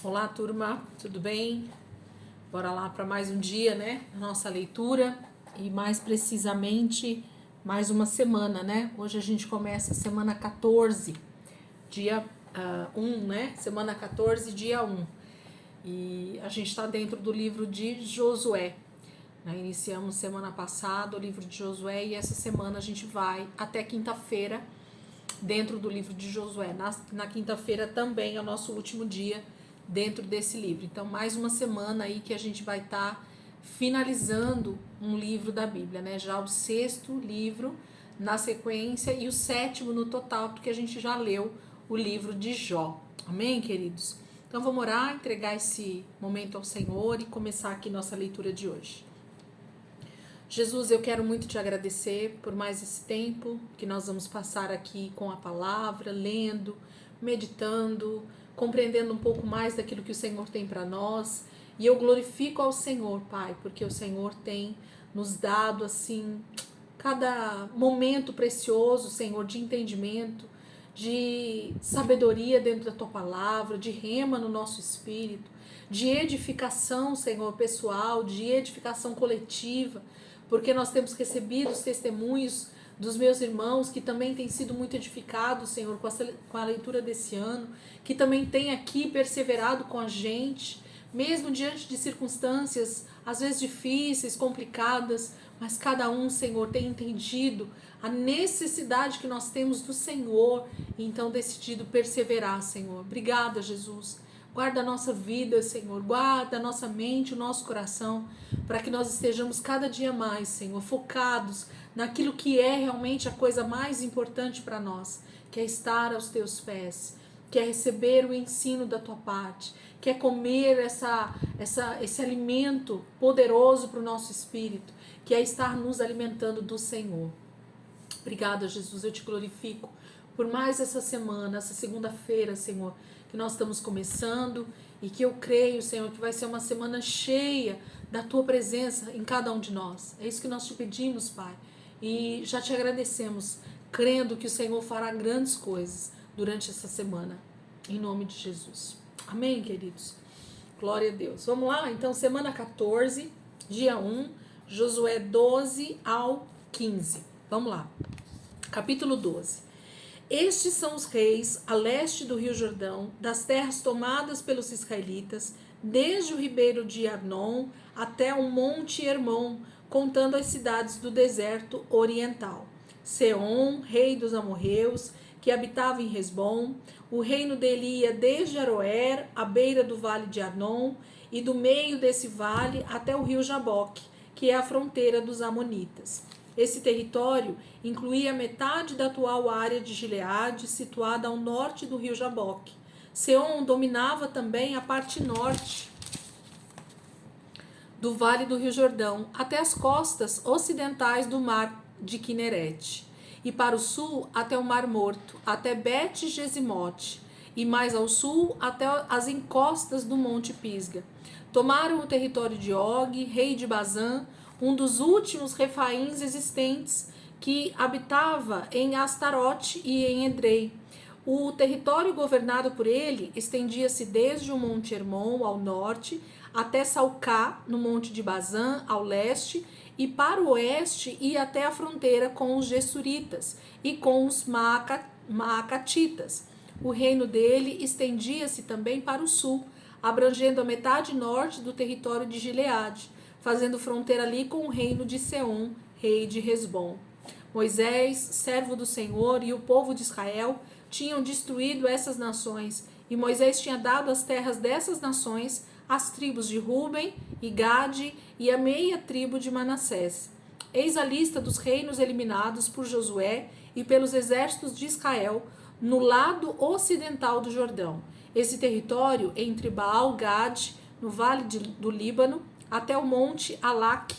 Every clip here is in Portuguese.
Olá, turma, tudo bem? Bora lá para mais um dia, né? Nossa leitura e mais precisamente mais uma semana, né? Hoje a gente começa a semana 14, dia 1, né? Semana 14, dia 1. E a gente está dentro do livro de Josué, né? Iniciamos semana passada o livro de Josué e essa semana a gente vai até quinta-feira dentro do livro de Josué. Na quinta-feira também é o nosso último dia dentro desse livro. Então, mais uma semana aí que a gente vai estar finalizando um livro da Bíblia, né? Já o sexto livro na sequência e o sétimo no total, porque a gente já leu o livro de Jó. Amém, queridos? Então, vamos orar, entregar esse momento ao Senhor e começar aqui nossa leitura de hoje. Jesus, eu quero muito te agradecer por mais esse tempo que nós vamos passar aqui com a palavra, lendo, meditando, compreendendo um pouco mais daquilo que o Senhor tem para nós. E eu glorifico ao Senhor, Pai, porque o Senhor tem nos dado, assim, cada momento precioso, Senhor, de entendimento, de sabedoria dentro da Tua palavra, de rema no nosso espírito, de edificação, Senhor, pessoal, de edificação coletiva, porque nós temos recebido os testemunhos dos meus irmãos que também têm sido muito edificados, Senhor, com a leitura desse ano, que também têm aqui perseverado com a gente, mesmo diante de circunstâncias às vezes difíceis, complicadas, mas cada um, Senhor, tem entendido a necessidade que nós temos do Senhor e então decidido perseverar, Senhor. Obrigada, Jesus. Guarda a nossa vida, Senhor, guarda a nossa mente, o nosso coração, para que nós estejamos cada dia mais, Senhor, focados naquilo que é realmente a coisa mais importante para nós, que é estar aos teus pés, que é receber o ensino da tua parte, que é comer esse alimento poderoso para o nosso espírito, que é estar nos alimentando do Senhor. Obrigada, Jesus, eu te glorifico por mais essa semana, essa segunda-feira, Senhor, que nós estamos começando e que eu creio, Senhor, que vai ser uma semana cheia da Tua presença em cada um de nós. É isso que nós te pedimos, Pai, e já te agradecemos, crendo que o Senhor fará grandes coisas durante essa semana, em nome de Jesus. Amém, queridos? Glória a Deus. Vamos lá, então, semana 14, dia 1, Josué 12 ao 15. Vamos lá. Capítulo 12. Estes são os reis a leste do rio Jordão, das terras tomadas pelos israelitas, desde o ribeiro de Arnon até o monte Hermon, contando as cidades do deserto oriental. Seom, rei dos amorreus, que habitava em Hesbom, o reino dele ia desde Aroer, à beira do vale de Arnon, e do meio desse vale até o rio Jaboque, que é a fronteira dos amonitas. Esse território incluía metade da atual área de Gileade, situada ao norte do rio Jaboque. Seom dominava também a parte norte do Vale do Rio Jordão, até as costas ocidentais do Mar de Quinerete, e para o sul até o Mar Morto, até Bet-Gesimote, e mais ao sul até as encostas do Monte Pisga. Tomaram o território de Og, rei de Bazã, um dos últimos refaíns existentes, que habitava em Astarote e em Edrei. O território governado por ele estendia-se desde o Monte Hermon ao norte até Salcá, no Monte de Bazã, ao leste, e para o oeste ia até a fronteira com os Gessuritas e com os Maacatitas. O reino dele estendia-se também para o sul, abrangendo a metade norte do território de Gileade, fazendo fronteira ali com o reino de Seom, rei de Hesbom. Moisés, servo do Senhor, e o povo de Israel tinham destruído essas nações, e Moisés tinha dado as terras dessas nações às tribos de Ruben e Gade e a meia tribo de Manassés. Eis a lista dos reinos eliminados por Josué e pelos exércitos de Israel no lado ocidental do Jordão. Esse território entre Baal-Gade, no vale do Líbano, até o monte Alaque,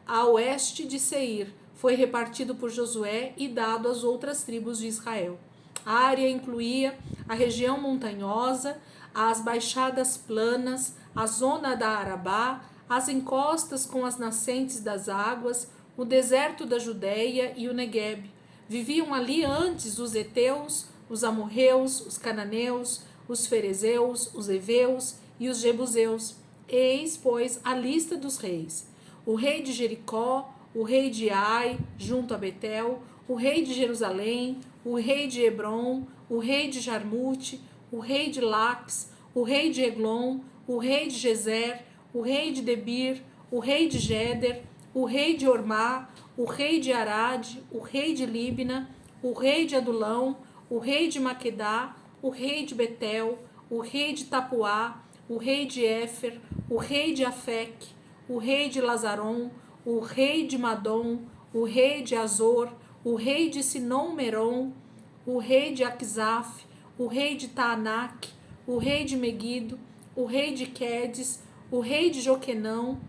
a oeste de Seir, foi repartido por Josué e dado às outras tribos de Israel. A área incluía a região montanhosa, as baixadas planas, a zona da Arabá, as encostas com as nascentes das águas, o deserto da Judéia e o Negueb. Viviam ali antes os heteus, os amorreus, os cananeus, os ferezeus, os heveus e os jebuseus. Eis, pois, a lista dos reis: o rei de Jericó, o rei de Ai, junto a Betel, o rei de Jerusalém, o rei de Hebron, o rei de Jarmute, o rei de Laques, o rei de Eglon, o rei de Gezer, o rei de Debir, o rei de Geder, o rei de Ormá, o rei de Arade, o rei de Líbina, o rei de Adulão, o rei de Maquedá, o rei de Betel, o rei de Tapuá, o rei de Éfer, o rei de Afec, o rei de Lazaron, o rei de Madom, o rei de Azor, o rei de Sinom-Meron, o rei de Aquisaf, o rei de Taanac, o rei de Megido, o rei de Quedes, o rei de Joquineão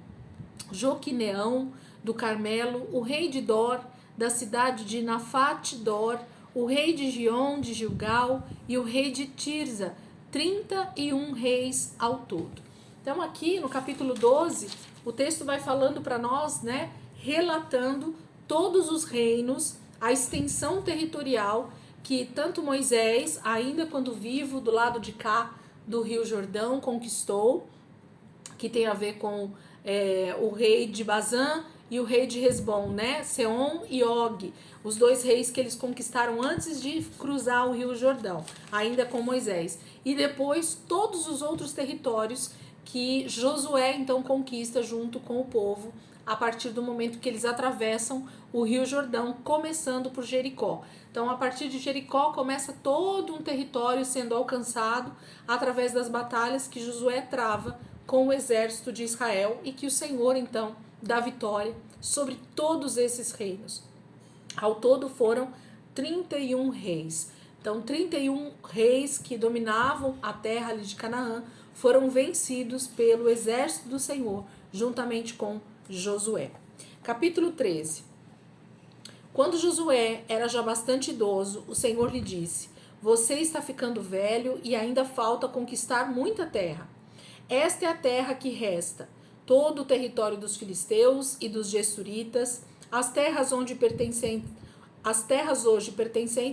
do Carmelo, o rei de Dor, da cidade de Nafate-Dor, o rei de Gion de Gilgal e o rei de Tirza, 31 reis ao todo. Então aqui no capítulo 12, o texto vai falando para nós, né, relatando todos os reinos, a extensão territorial que tanto Moisés, ainda quando vivo do lado de cá do Rio Jordão, conquistou, que tem a ver com o rei de Bazã e o rei de Hesbom, né? Seom e Og, os dois reis que eles conquistaram antes de cruzar o Rio Jordão, ainda com Moisés. E depois todos os outros territórios que Josué então conquista junto com o povo a partir do momento que eles atravessam o Rio Jordão, começando por Jericó. Então, a partir de Jericó começa todo um território sendo alcançado através das batalhas que Josué trava com o exército de Israel e que o Senhor então dá vitória sobre todos esses reinos. Ao todo foram 31 reis. Então, 31 reis que dominavam a terra ali de Canaã foram vencidos pelo exército do Senhor, juntamente com Josué. Capítulo 13. Quando Josué era já bastante idoso, o Senhor lhe disse: você está ficando velho e ainda falta conquistar muita terra. Esta é a terra que resta, todo o território dos filisteus e dos gessuritas, as terras hoje pertencentes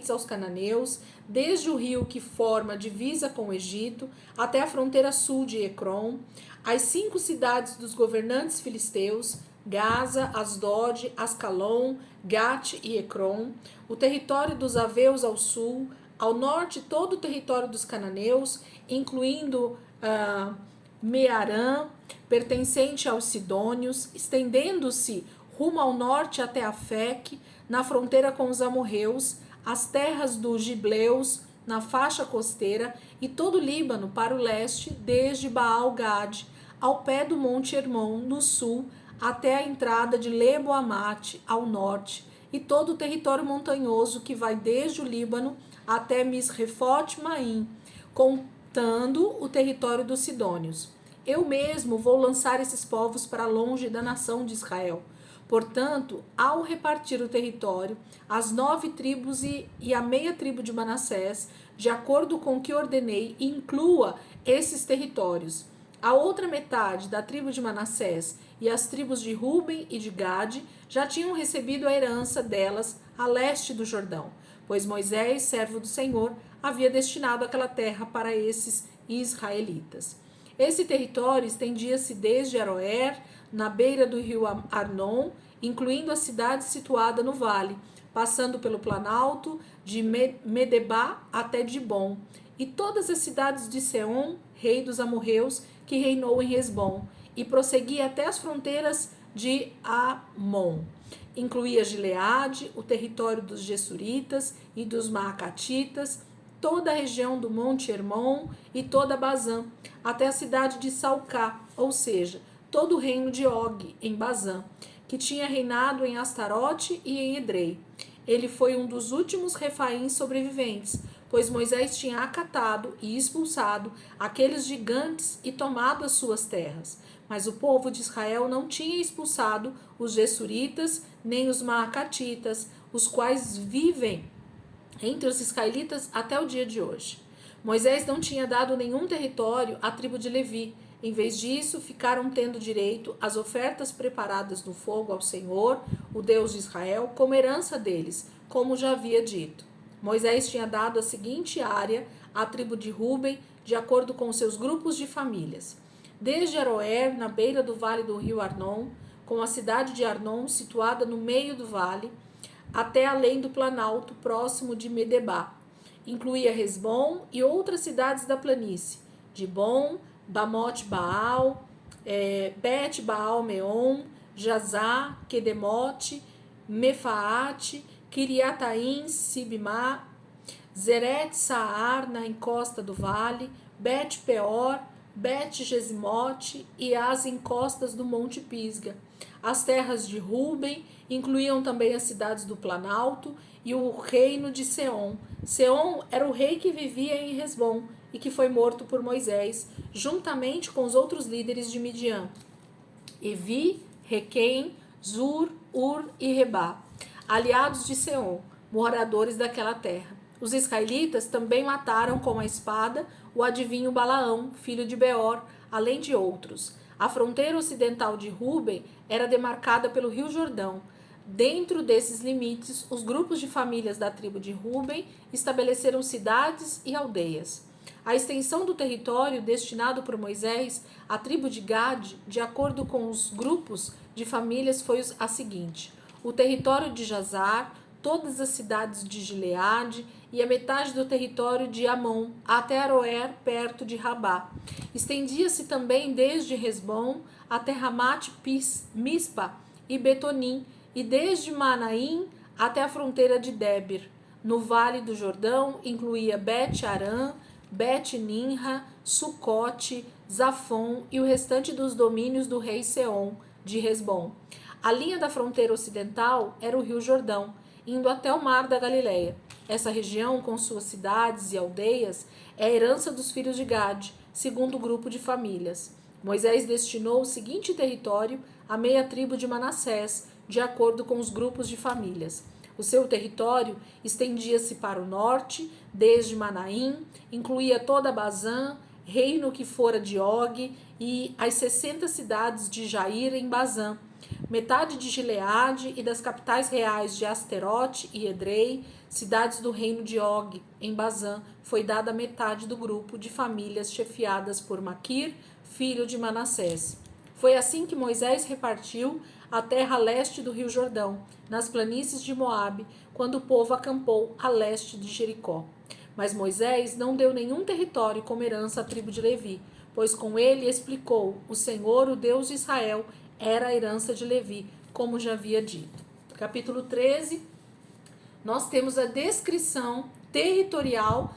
aos cananeus, desde o rio que forma a divisa com o Egito até a fronteira sul de Ecrom, as 5 cidades dos governantes filisteus, Gaza, Asdod, Ascalon, Gat e Ecrom, o território dos aveus ao sul, ao norte todo o território dos cananeus, incluindo Mearã, pertencente aos sidônios, estendendo-se rumo ao norte até Afec, na fronteira com os amorreus, as terras dos gibleus, na faixa costeira, e todo o Líbano para o leste, desde Baal-Gade, ao pé do Monte Hermon, no sul, até a entrada de Lebo-Amate, ao norte, e todo o território montanhoso que vai desde o Líbano até Misrefote-Maim, contando o território dos sidônios. Eu mesmo vou lançar esses povos para longe da nação de Israel. Portanto, ao repartir o território, as 9 tribos e a meia tribo de Manassés, de acordo com o que ordenei, inclua esses territórios. A outra metade da tribo de Manassés e as tribos de Ruben e de Gade já tinham recebido a herança delas a leste do Jordão, pois Moisés, servo do Senhor, havia destinado aquela terra para esses israelitas. Esse território estendia-se desde Aroer, na beira do rio Arnon, incluindo a cidade situada no vale, passando pelo planalto de Medebá até Dibom, e todas as cidades de Seom, rei dos amorreus, que reinou em Hesbom, e prosseguia até as fronteiras de Amon. Incluía Gileade, o território dos Gessuritas e dos Maacatitas, toda a região do Monte Hermon e toda Bazã, até a cidade de Salcá, ou seja, todo o reino de Og, em Bazã, que tinha reinado em Astarote e em Edrei. Ele foi um dos últimos refaíns sobreviventes, pois Moisés tinha acatado e expulsado aqueles gigantes e tomado as suas terras. Mas o povo de Israel não tinha expulsado os Gessuritas nem os Maacatitas, os quais vivem entre os israelitas até o dia de hoje. Moisés não tinha dado nenhum território à tribo de Levi. Em vez disso, ficaram tendo direito às ofertas preparadas no fogo ao Senhor, o Deus de Israel, como herança deles, como já havia dito. Moisés tinha dado a seguinte área à tribo de Ruben, de acordo com seus grupos de famílias. Desde Aroer, na beira do vale do rio Arnon, com a cidade de Arnon situada no meio do vale, até além do planalto, próximo de Medebá. Incluía Hesbom e outras cidades da planície, Dibon, Bamote Baal, Bet Baal Meon, Jazá, Quedemote, Mefaate, Kiriataim, Sibimá, Zeret Saar, na encosta do vale, Bet Peor, Bet Gesimote e as encostas do Monte Pisga. As terras de Ruben incluíam também as cidades do Planalto e o reino de Seom. Seom era o rei que vivia em Hesbom e que foi morto por Moisés, juntamente com os outros líderes de Midian, Evi, Requem, Zur, Ur e Rebá, aliados de Seom, moradores daquela terra. Os israelitas também mataram com a espada o adivinho Balaão, filho de Beor, além de outros. A fronteira ocidental de Ruben era demarcada pelo rio Jordão. Dentro desses limites, os grupos de famílias da tribo de Ruben estabeleceram cidades e aldeias. A extensão do território destinado por Moisés à tribo de Gad, de acordo com os grupos de famílias, foi a seguinte: o território de Jazar, todas as cidades de Gileade e a metade do território de Amon, até Aroer, perto de Rabá. Estendia-se também desde Hesbom até Ramat Mispa e Betonim, e desde Manaim até a fronteira de Debir. No vale do Jordão incluía Bet-Aram, Bet-Ninra, Sucote, Zafon e o restante dos domínios do rei Seom, de Hesbom. A linha da fronteira ocidental era o rio Jordão, indo até o mar da Galileia. Essa região, com suas cidades e aldeias, é a herança dos filhos de Gad, segundo o grupo de famílias. Moisés destinou o seguinte território à meia tribo de Manassés, de acordo com os grupos de famílias. O seu território estendia-se para o norte, desde Manaim, incluía toda Bazã, reino que fora de Og, e as 60 cidades de Jair em Bazã, metade de Gileade e das capitais reais de Asterote e Edrei, cidades do reino de Og, em Bazã, foi dada a metade do grupo de famílias chefiadas por Maquir, filho de Manassés. Foi assim que Moisés repartiu a terra a leste do rio Jordão, nas planícies de Moabe, quando o povo acampou a leste de Jericó. Mas Moisés não deu nenhum território como herança à tribo de Levi, pois com ele explicou: o Senhor, o Deus de Israel, era a herança de Levi, como já havia dito. Capítulo 13, nós temos a descrição territorial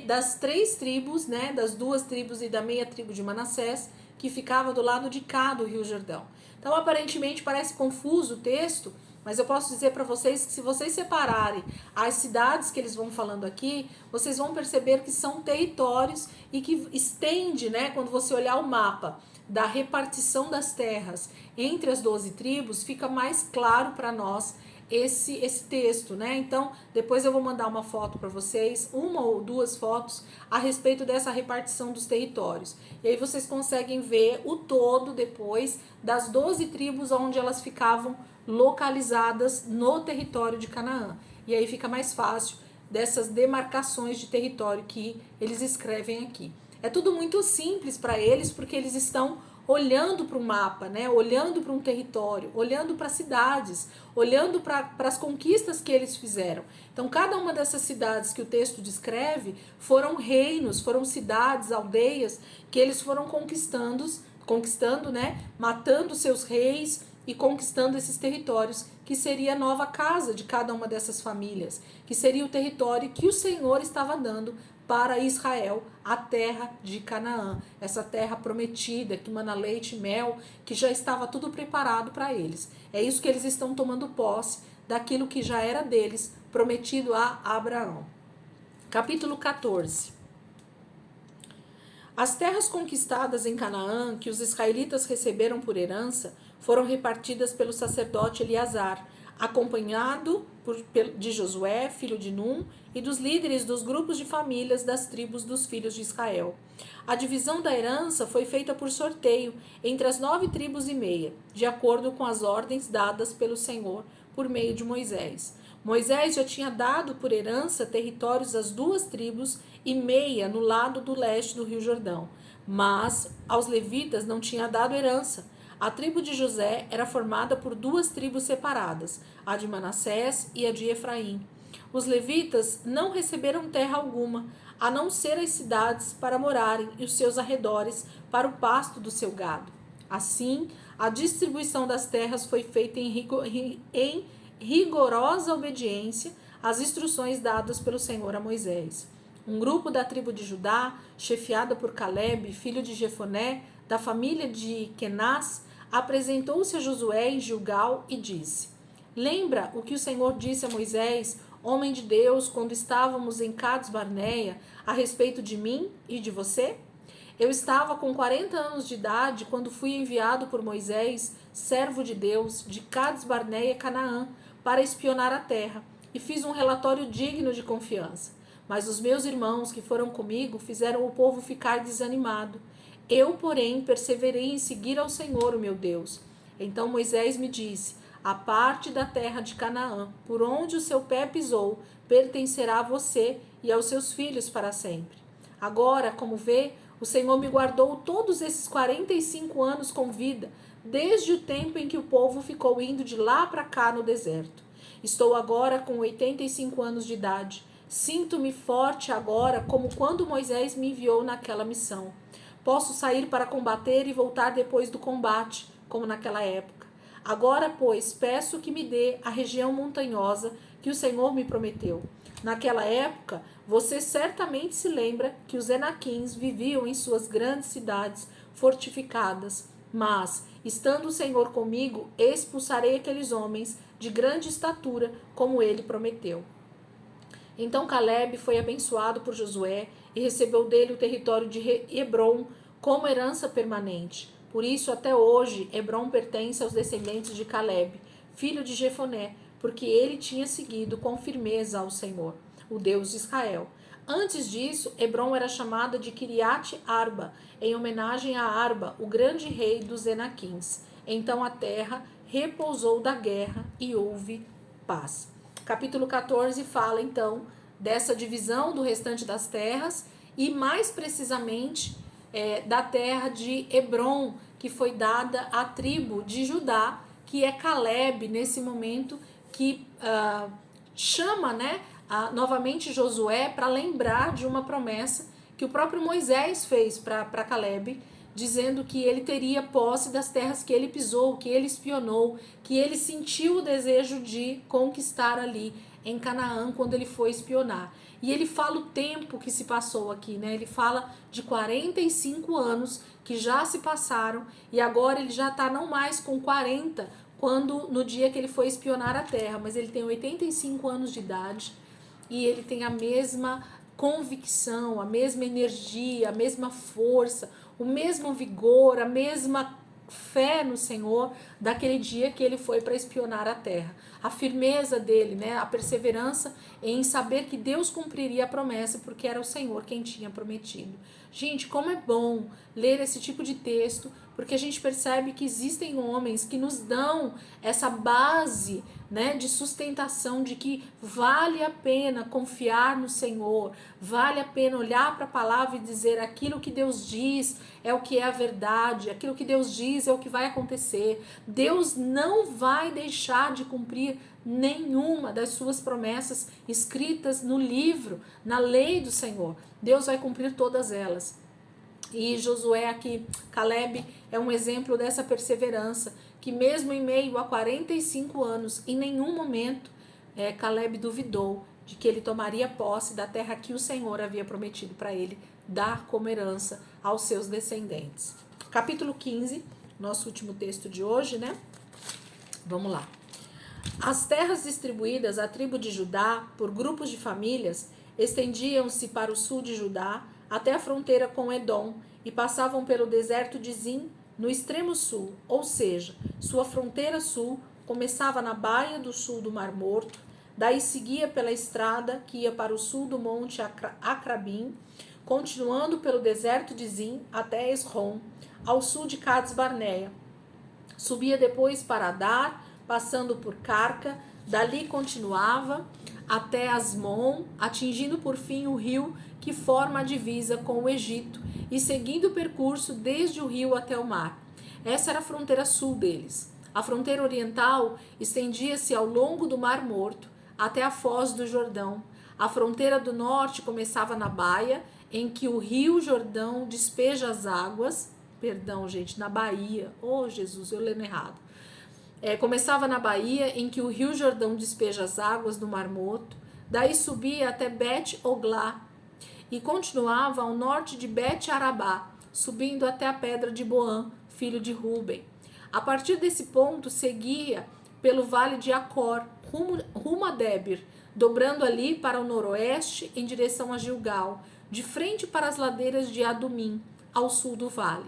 das 3 tribos, né, das 2 tribos e da meia tribo de Manassés, que ficava do lado de cá do rio Jordão. Então, aparentemente, parece confuso o texto, mas eu posso dizer para vocês que se vocês separarem as cidades que eles vão falando aqui, vocês vão perceber que são territórios e que estende, né, quando você olhar o mapa da repartição das terras entre as 12 tribos, fica mais claro para nós esse texto, né? Então, depois eu vou mandar uma foto para vocês, 1 ou 2 fotos a respeito dessa repartição dos territórios. E aí vocês conseguem ver o todo depois das 12 tribos onde elas ficavam localizadas no território de Canaã. E aí fica mais fácil dessas demarcações de território que eles escrevem aqui. É tudo muito simples para eles, porque eles estão olhando para o mapa, né? Olhando para um território, olhando para cidades, olhando para as conquistas que eles fizeram. Então, cada uma dessas cidades que o texto descreve foram reinos, foram cidades, aldeias que eles foram conquistando, né? Matando seus reis e conquistando esses territórios, que seria a nova casa de cada uma dessas famílias, que seria o território que o Senhor estava dando para Israel, a terra de Canaã, essa terra prometida, que mana leite e mel, que já estava tudo preparado para eles. É isso que eles estão tomando posse daquilo que já era deles, prometido a Abraão. Capítulo 14. As terras conquistadas em Canaã, que os israelitas receberam por herança, foram repartidas pelo sacerdote Eleazar, acompanhado de Josué, filho de Num, e dos líderes dos grupos de famílias das tribos dos filhos de Israel. A divisão da herança foi feita por sorteio entre as 9 tribos e meia, de acordo com as ordens dadas pelo Senhor por meio de Moisés. Moisés já tinha dado por herança territórios às 2,5 tribos no lado do leste do Rio Jordão, mas aos levitas não tinha dado herança. A tribo de José era formada por 2 tribos separadas, a de Manassés e a de Efraim. Os levitas não receberam terra alguma, a não ser as cidades para morarem e os seus arredores para o pasto do seu gado. Assim, a distribuição das terras foi feita em rigorosa obediência às instruções dadas pelo Senhor a Moisés. Um grupo da tribo de Judá, chefiada por Caleb, filho de Jefoné, da família de Quenaz, apresentou-se a Josué em Gilgal e disse: Lembra o que o Senhor disse a Moisés, homem de Deus, quando estávamos em Cades Barneia, a respeito de mim e de você? Eu estava com 40 anos de idade quando fui enviado por Moisés, servo de Deus, de Cades Barneia, Canaã, para espionar a terra, e fiz um relatório digno de confiança. Mas os meus irmãos que foram comigo fizeram o povo ficar desanimado. Eu, porém, perseverei em seguir ao Senhor, o meu Deus. Então Moisés me disse: a parte da terra de Canaã, por onde o seu pé pisou, pertencerá a você e aos seus filhos para sempre. Agora, como vê, o Senhor me guardou todos esses 45 anos com vida, desde o tempo em que o povo ficou indo de lá para cá no deserto. Estou agora com 85 anos de idade. Sinto-me forte agora, como quando Moisés me enviou naquela missão. Posso sair para combater e voltar depois do combate, como naquela época. Agora, pois, peço que me dê a região montanhosa que o Senhor me prometeu. Naquela época, você certamente se lembra que os Enaquins viviam em suas grandes cidades fortificadas. Mas, estando o Senhor comigo, expulsarei aqueles homens de grande estatura, como ele prometeu. Então Caleb foi abençoado por Josué e recebeu dele o território de Hebrom como herança permanente. Por isso, até hoje, Hebrom pertence aos descendentes de Caleb, filho de Jefoné, porque ele tinha seguido com firmeza ao Senhor, o Deus de Israel. Antes disso, Hebrom era chamada de Kiriat Arba, em homenagem a Arba, o grande rei dos Enaquins. Então a terra repousou da guerra e houve paz. Capítulo 14 fala então dessa divisão do restante das terras e mais precisamente da terra de Hebrom, que foi dada à tribo de Judá, que é Caleb nesse momento que chama novamente Josué para lembrar de uma promessa que o próprio Moisés fez para Caleb, dizendo que ele teria posse das terras que ele pisou, que ele espionou, que ele sentiu o desejo de conquistar ali em Canaã quando ele foi espionar. E ele fala o tempo que se passou aqui, né? Ele fala de 45 anos que já se passaram e agora ele já está não mais com 40 no dia que ele foi espionar a terra, mas ele tem 85 anos de idade e ele tem a mesma convicção, a mesma energia, a mesma força, o mesmo vigor, a mesma fé no Senhor daquele dia que ele foi para espionar a terra. A firmeza dele, né, a perseverança em saber que Deus cumpriria a promessa, porque era o Senhor quem tinha prometido. Gente, como é bom ler esse tipo de texto, porque a gente percebe que existem homens que nos dão essa base, né, de sustentação de que vale a pena confiar no Senhor, vale a pena olhar para a palavra e dizer aquilo que Deus diz é o que é a verdade, aquilo que Deus diz é o que vai acontecer. Deus não vai deixar de cumprir nenhuma das suas promessas escritas no livro, na lei do Senhor. Deus vai cumprir todas elas. E Josué aqui, Caleb, é um exemplo dessa perseverança, que mesmo em meio a 45 anos, em nenhum momento Caleb duvidou de que ele tomaria posse da terra que o Senhor havia prometido para ele dar como herança aos seus descendentes. Capítulo 15, nosso último texto de hoje, né? Vamos lá. As terras distribuídas à tribo de Judá por grupos de famílias estendiam-se para o sul de Judá até a fronteira com Edom e passavam pelo deserto de Zin no extremo sul, ou seja, sua fronteira sul começava na baía do sul do Mar Morto, daí seguia pela estrada que ia para o sul do monte Acrabim, continuando pelo deserto de Zin até Esrom, ao sul de Cades Barneia. Subia depois para Adar, passando por Carca, Dali continuava até Asmon, atingindo por fim o rio que forma a divisa com o Egito e seguindo o percurso desde o rio até o mar. Essa era a fronteira sul deles. A fronteira oriental estendia-se ao longo do Mar Morto até a foz do Jordão. A fronteira do norte começava na baía, em que o rio Jordão despeja as águas. Perdão, gente, na Bahia. Oh, Jesus, eu lendo errado. Começava na Bahia, em que o rio Jordão despeja as águas do Mar Morto. Daí subia até Bet-Oglá e continuava ao norte de Bet-Arabá, subindo até a pedra de Boã, filho de Ruben. A partir desse ponto, seguia pelo vale de Acor, rumo a Débir, dobrando ali para o noroeste em direção a Gilgal, de frente para as ladeiras de Adumim, ao sul do vale.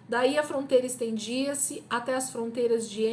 Daí a fronteira estendia-se até as fronteiras de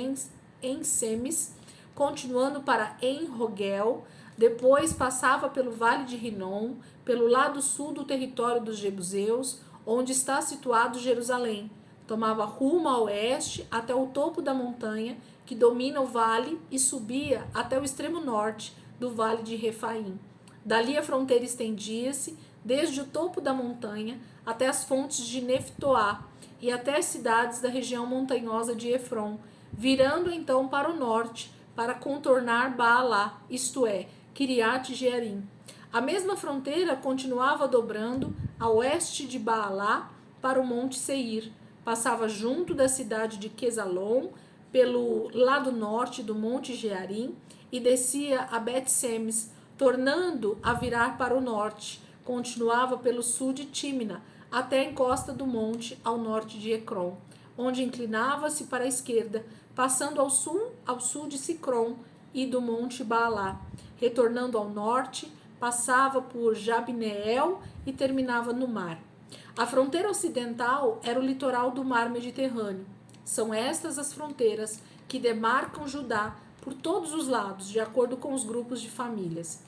Ensemes, continuando para En-Rogel, depois passava pelo vale de Rinom, pelo lado sul do território dos Jebuseus, onde está situado Jerusalém. Tomava rumo a oeste até o topo da montanha que domina o vale e subia até o extremo norte do vale de Refaim. Dali a fronteira estendia-se desde o topo da montanha até as fontes de Neftoá e até as cidades da região montanhosa de Efron, virando então para o norte para contornar Baalá, isto é, Kiriat Jearim. A mesma fronteira continuava dobrando a oeste de Baalá para o monte Seir, passava junto da cidade de Quesalon, pelo lado norte do monte Jearim, e descia a Bet-Semes, tornando a virar para o norte. Continuava pelo sul de Tímina, até a encosta do monte ao norte de Ecrom, onde inclinava-se para a esquerda, passando ao sul de Sicrom e do monte Baalá. Retornando ao norte, passava por Jabneel e terminava no mar. A fronteira ocidental era o litoral do mar Mediterrâneo. São estas as fronteiras que demarcam Judá por todos os lados, de acordo com os grupos de famílias.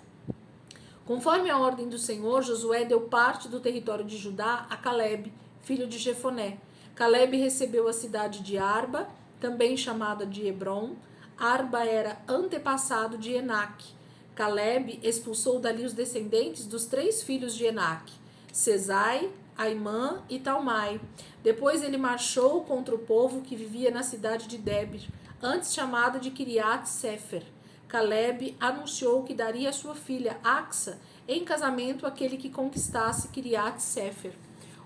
Conforme a ordem do Senhor, Josué deu parte do território de Judá a Calebe, filho de Jefoné. Calebe recebeu a cidade de Arba, também chamada de Hebron. Arba era antepassado de Enaque. Calebe expulsou dali os descendentes dos 3 filhos de Enaque, Sesai, Aimã e Talmai. Depois ele marchou contra o povo que vivia na cidade de Débir, antes chamada de Kiriat Sefer. Calebe anunciou que daria a sua filha Axa em casamento àquele que conquistasse Kiriat Sefer.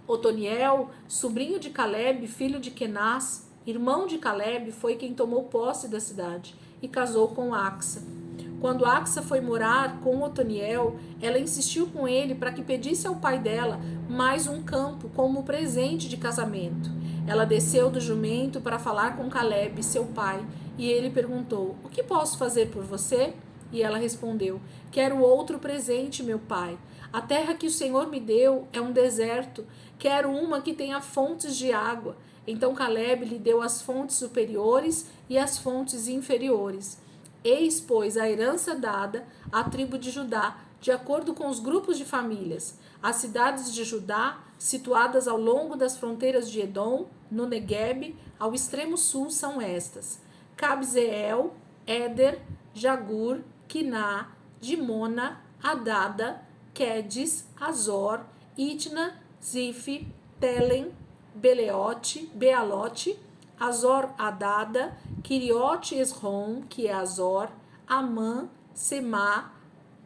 Otoniel, sobrinho de Calebe, filho de Kenaz, irmão de Calebe, foi quem tomou posse da cidade e casou com Axa. Quando Axa foi morar com Otoniel, ela insistiu com ele para que pedisse ao pai dela mais um campo como presente de casamento. Ela desceu do jumento para falar com Calebe, seu pai, e ele perguntou: "O que posso fazer por você?" E ela respondeu: "Quero outro presente, meu pai. A terra que o Senhor me deu é um deserto. Quero uma que tenha fontes de água." Então Calebe lhe deu as fontes superiores e as fontes inferiores. Eis, pois, a herança dada à tribo de Judá, de acordo com os grupos de famílias. As cidades de Judá, situadas ao longo das fronteiras de Edom, no Neguebe, ao extremo sul, são estas: Cabzeel, Éder, Jagur, Quiná, Dimona, Adada, Quedes, Azor, Itna, Zif, Telem, Bealote, Azor Adada, Kiriote Esrom, que é Azor, Amã, Semá,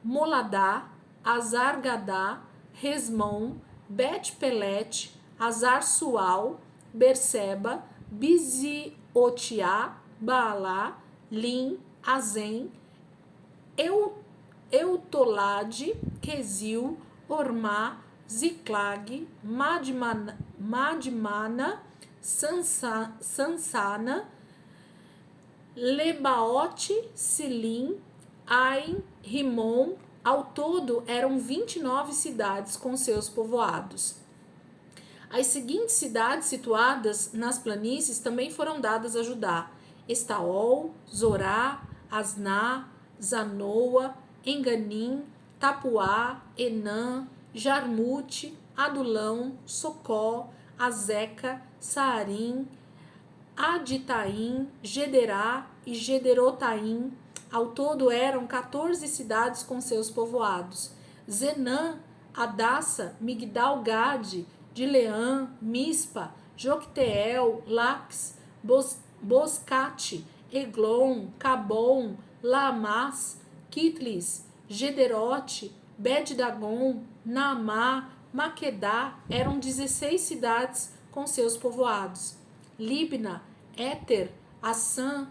Moladá, Azar-Gadá, Resmon, Bet-Pelet, Azar-Sual, Berseba, Biziotiá, Baalá, Lim, Azem, Eutolade, Quesil, Ormá, Ziclag, Madmana, Sansana, Lebaote, Silim, Ain, Rimon. Ao todo eram 29 cidades com seus povoados. As seguintes cidades situadas nas planícies também foram dadas a Judá: Estaol, Zorá, Asná, Zanoa, Enganim, Tapuá, Enã, Jarmute, Adulão, Socó, Azeca, Saarim, Aditaim, Gederá e Gederotaim, Ao todo eram 14 cidades com seus povoados. Zenã, Adassa, Migdal-Gade, Dileã, Mispa, Jocteel, Lax, Boscate, Eglon, Cabom, Lamas, Kitlis, Gederote, Bet-Dagon, Naamá, Maquedá, eram 16 cidades com seus povoados. Libna, Éter, Assã,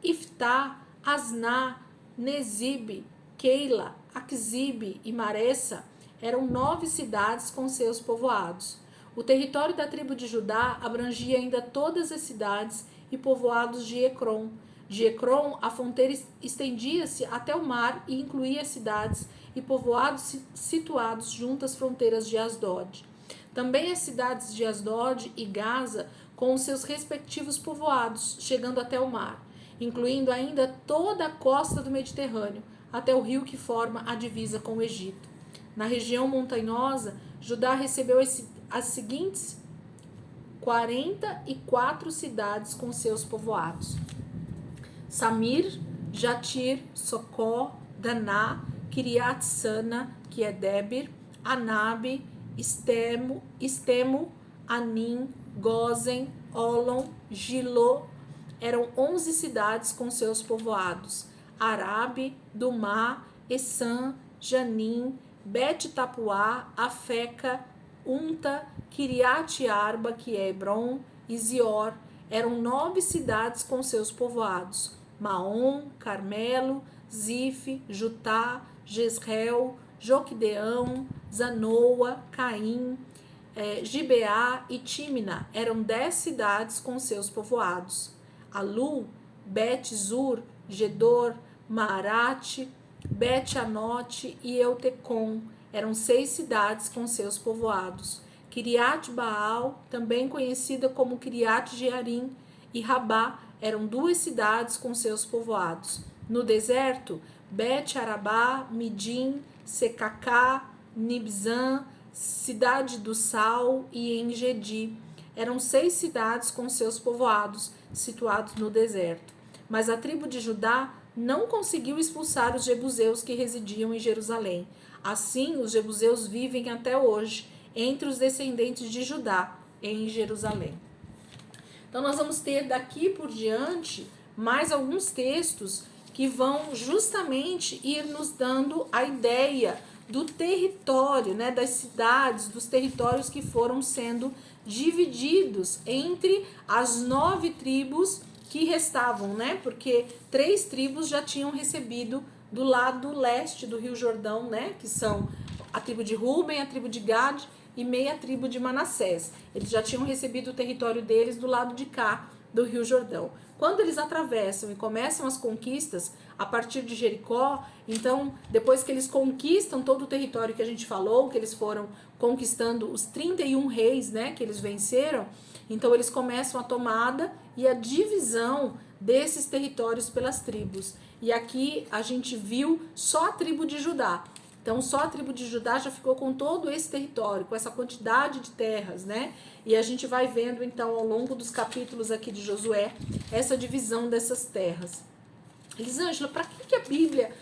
Iftá, Asná, Nezib, Keila, Aquzibe e Maressa eram 9 cidades com seus povoados. O território da tribo de Judá abrangia ainda todas as cidades e povoados de Ecrom. De Ecrom, a fronteira estendia-se até o mar e incluía cidades e povoados situados junto às fronteiras de Asdod. Também as cidades de Asdod e Gaza, com os seus respectivos povoados, chegando até o mar, incluindo ainda toda a costa do Mediterrâneo, até o rio que forma a divisa com o Egito. Na região montanhosa, Judá recebeu as seguintes 44 cidades com seus povoados: Samir, Jatir, Socó, Daná, Kiriat Sana, que é Debir, Anabe, Estemo, Anim, Gozen, Olon, Gilô. Eram 11 cidades com seus povoados: Arabe, Dumá, Essã, Janim, Bet-Tapuá, Afeca, Unta, Kiriat Arba, que é Hebron, e Zior. Eram 9 cidades com seus povoados: Maom, Carmelo, Zif, Jutá, Jezreel, Joquideão, Zanoa, Caim, Gibeá e Tímina. Eram 10 cidades com seus povoados: Alu, Bet-Zur, Gedor, Maarate, Bet-Anote e Eutecom. Eram 6 cidades com seus povoados. Kiriat Baal, também conhecida como Kiriat Jearim, e Rabá, eram 2 cidades com seus povoados. No deserto, Bet-Arabá, Midim, Secacá, Nibzan, Cidade do Sal e Engedi. Eram 6 cidades com seus povoados, situados no deserto. Mas a tribo de Judá não conseguiu expulsar os jebuseus que residiam em Jerusalém. Assim, os jebuseus vivem até hoje entre os descendentes de Judá em Jerusalém. Então, nós vamos ter daqui por diante mais alguns textos que vão justamente ir nos dando a ideia do território, né, das cidades, dos territórios que foram sendo divididos entre as 9 tribos que restavam, né? Porque 3 tribos já tinham recebido do lado leste do Rio Jordão, né? Que são a tribo de Ruben, a tribo de Gad e meia tribo de Manassés. Eles já tinham recebido o território deles do lado de cá do Rio Jordão. Quando eles atravessam e começam as conquistas a partir de Jericó, então depois que eles conquistam todo o território que a gente falou, que eles foram conquistando os 31 reis, né, que eles venceram, então eles começam a tomada e a divisão desses territórios pelas tribos. E aqui a gente viu só a tribo de Judá. Então só a tribo de Judá já ficou com todo esse território, com essa quantidade de terras, né? E a gente vai vendo então ao longo dos capítulos aqui de Josué essa divisão dessas terras. Elisângela, para que a Bíblia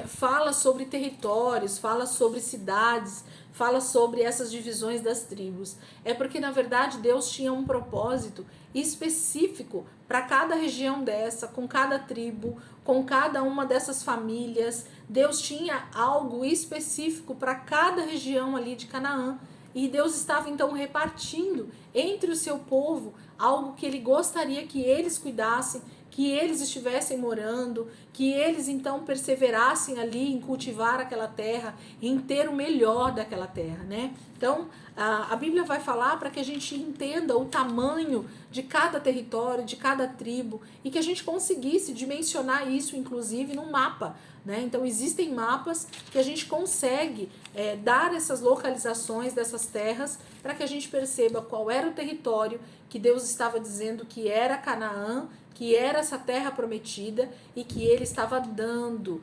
fala sobre territórios, fala sobre cidades, fala sobre essas divisões das tribos? É porque, na verdade, Deus tinha um propósito específico para cada região dessa, com cada tribo, com cada uma dessas famílias. Deus tinha algo específico para cada região ali de Canaã. E Deus estava, então, repartindo entre o seu povo algo que ele gostaria que eles cuidassem, que eles estivessem morando, que eles então perseverassem ali em cultivar aquela terra, em ter o melhor daquela terra, né? Então, a Bíblia vai falar para que a gente entenda o tamanho de cada território, de cada tribo, e que a gente conseguisse dimensionar isso, inclusive, num mapa, né? Então, existem mapas que a gente consegue dar essas localizações dessas terras para que a gente perceba qual era o território que Deus estava dizendo que era Canaã, que era essa terra prometida e que ele estava dando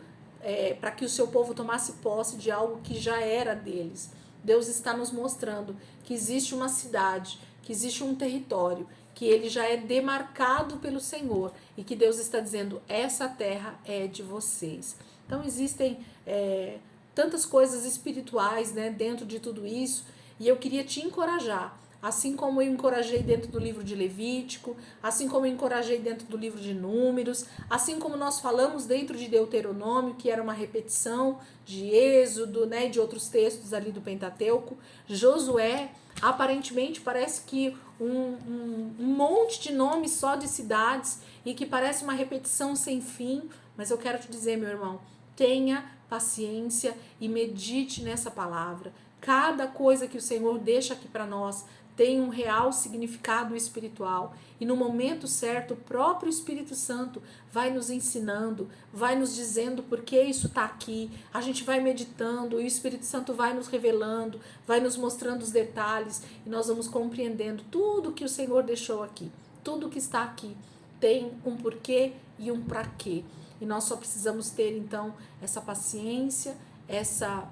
para que o seu povo tomasse posse de algo que já era deles. Deus está nos mostrando que existe uma cidade que existe um território, que ele já é demarcado pelo Senhor e que Deus está dizendo, essa terra é de vocês. Então existem tantas coisas espirituais, né, dentro de tudo isso, e eu queria te encorajar, assim como eu encorajei dentro do livro de Levítico, assim como eu encorajei dentro do livro de Números, assim como nós falamos dentro de Deuteronômio, que era uma repetição de Êxodo, né, de outros textos ali do Pentateuco. Josué, aparentemente parece que um monte de nomes só de cidades e que parece uma repetição sem fim, mas eu quero te dizer, meu irmão, tenha paciência e medite nessa palavra. Cada coisa que o Senhor deixa aqui para nós tem um real significado espiritual e no momento certo o próprio Espírito Santo vai nos ensinando, vai nos dizendo por que isso está aqui, a gente vai meditando e o Espírito Santo vai nos revelando, vai nos mostrando os detalhes e nós vamos compreendendo tudo que o Senhor deixou aqui, tudo que está aqui tem um porquê e um para quê. E nós só precisamos ter, então, essa paciência, essa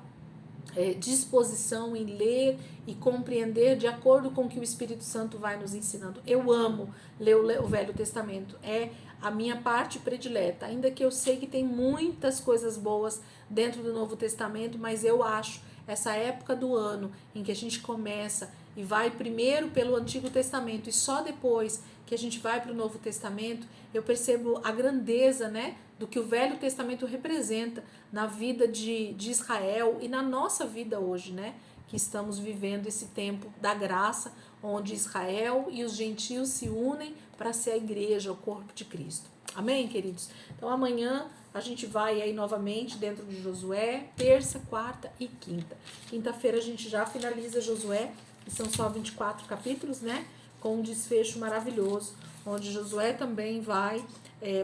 disposição em ler e compreender de acordo com o que o Espírito Santo vai nos ensinando. Eu amo ler o Velho Testamento, é a minha parte predileta, ainda que eu sei que tem muitas coisas boas dentro do Novo Testamento, mas eu acho essa época do ano em que a gente começa e vai primeiro pelo Antigo Testamento e só depois que a gente vai para o Novo Testamento, eu percebo a grandeza, né, do que o Velho Testamento representa na vida de Israel e na nossa vida hoje, né, que estamos vivendo esse tempo da graça, onde Israel e os gentios se unem para ser a igreja, o corpo de Cristo. Amém, queridos? Então amanhã a gente vai aí novamente dentro de Josué, terça, quarta e quinta. Quinta-feira a gente já finaliza Josué, que são só 24 capítulos, né? Com um desfecho maravilhoso, onde Josué também vai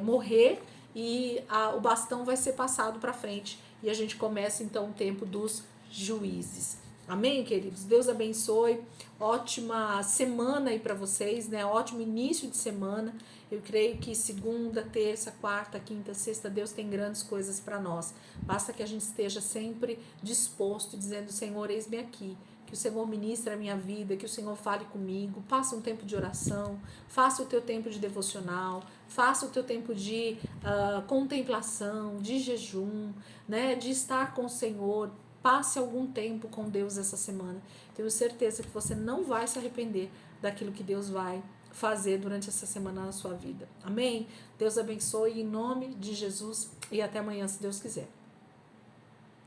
morrer e o bastão vai ser passado para frente. E a gente começa então o tempo dos juízes. Amém, queridos? Deus abençoe. Ótima semana aí para vocês, né? Ótimo início de semana. Eu creio que segunda, terça, quarta, quinta, sexta, Deus tem grandes coisas para nós. Basta que a gente esteja sempre disposto, dizendo, Senhor, eis-me aqui. Que o Senhor ministre a minha vida, que o Senhor fale comigo, faça um tempo de oração, faça o teu tempo de devocional, faça o teu tempo de contemplação, de jejum, né, de estar com o Senhor, passe algum tempo com Deus essa semana. Tenho certeza que você não vai se arrepender daquilo que Deus vai fazer durante essa semana na sua vida. Amém? Deus abençoe em nome de Jesus e até amanhã, se Deus quiser.